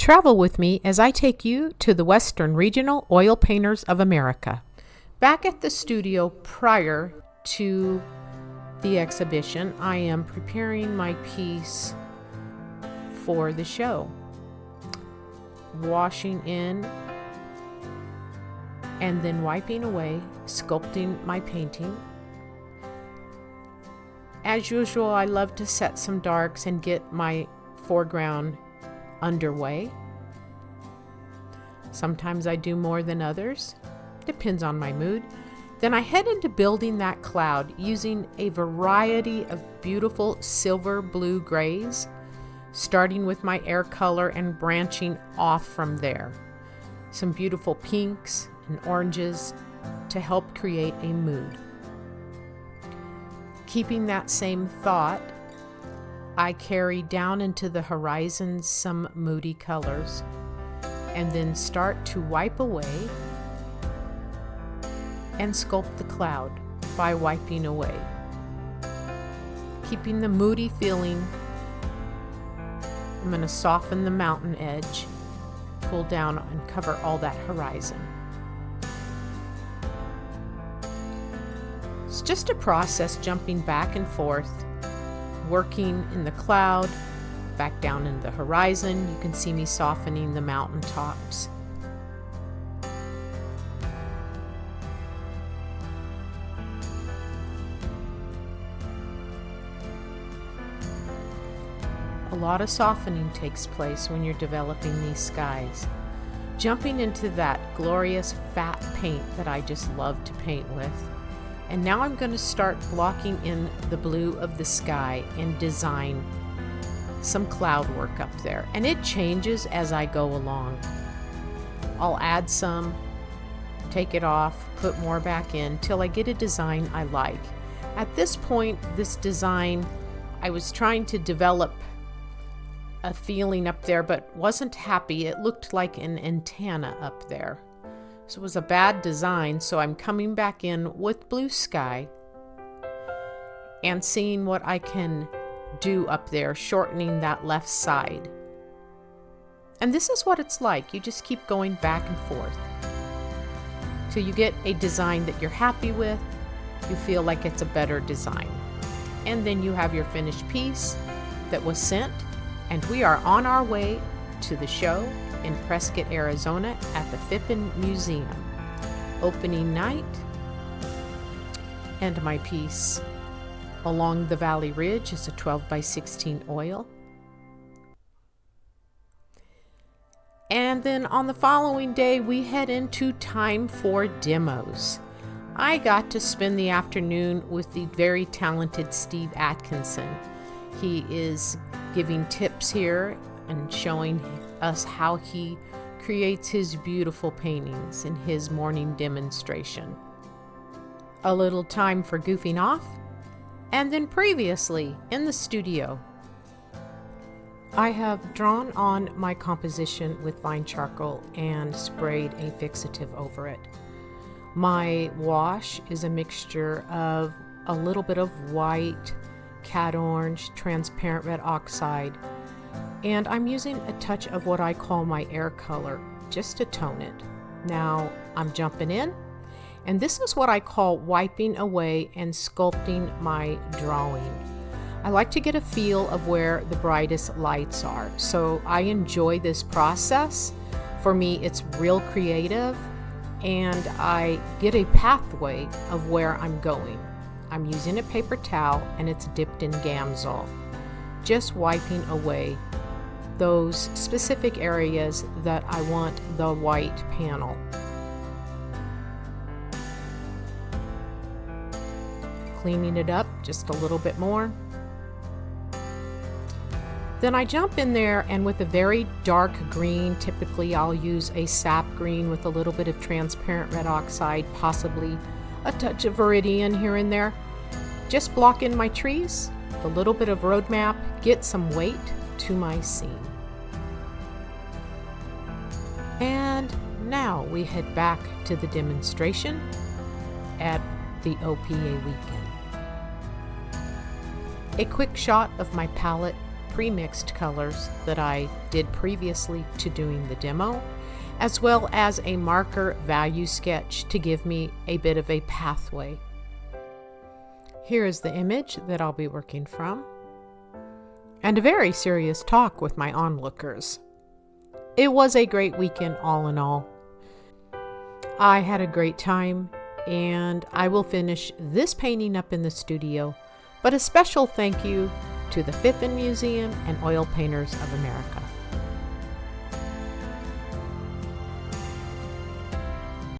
Travel with me as I take you to the Western Regional Oil Painters of America. Back at the studio prior to the exhibition, I am preparing my piece for the show. Washing in and then wiping away, sculpting my painting. As usual, I love to set some darks and get my foreground underway. Sometimes I do more than others, depends on my mood. Then I head into building that cloud using a variety of beautiful silver blue grays, starting with my air color and branching off from there. Some beautiful pinks and oranges to help create a mood. Keeping that same thought, I carry down into the horizon some moody colors and then start to wipe away and sculpt the cloud by wiping away. Keeping the moody feeling, I'm going to soften the mountain edge, pull down and cover all that horizon. It's just a process, jumping back and forth, working in the cloud, back down in the horizon. You can see me softening the mountain tops. A lot of softening takes place when you're developing these skies. Jumping into that glorious fat paint that I just love to paint with. And now I'm going to start blocking in the blue of the sky and design some cloud work up there. And it changes as I go along. I'll add some, take it off, put more back in till I get a design I like. At this point, this design, I was trying to develop a feeling up there, but wasn't happy. It looked like an antenna up there. So it was a bad design, so I'm coming back in with blue sky and seeing what I can do up there, shortening that left side. And this is what it's like. You just keep going back and forth till you get a design that you're happy with, you feel like it's a better design. And then you have your finished piece that was sent, and we are on our way to the show in Prescott, Arizona at the Phippen Museum. Opening night, and my piece along the Valley Ridge is a 12x16 oil. And then on the following day, we head into time for demos. I got to spend the afternoon with the very talented Steve Atkinson. He is giving tips here and showing us how he creates his beautiful paintings in his morning demonstration. A little time for goofing off, and then previously in the studio, I have drawn on my composition with fine charcoal and sprayed a fixative over it. My wash is a mixture of a little bit of white, cat orange, transparent red oxide, and I'm using a touch of what I call my air color just to tone it. Now I'm jumping in, and this is what I call wiping away and sculpting my drawing. I like to get a feel of where the brightest lights are, so I enjoy this process. For me, it's real creative, and I get a pathway of where I'm going. I'm using a paper towel, and it's dipped in Gamsol, just wiping away those specific areas that I want the white panel. Cleaning it up just a little bit more. Then I jump in there, and with a very dark green, typically I'll use a sap green with a little bit of transparent red oxide, possibly a touch of Viridian here and there. Just block in my trees, a little bit of road map, get some weight to my scene. And now we head back to the demonstration at the OPA weekend. A quick shot of my palette pre-mixed colors that I did previously to doing the demo, as well as a marker value sketch to give me a bit of a pathway. Here is the image that I'll be working from, and a very serious talk with my onlookers. It was a great weekend all in all. I had a great time, and I will finish this painting up in the studio, but a special thank you to the Phippen Museum and Oil Painters of America.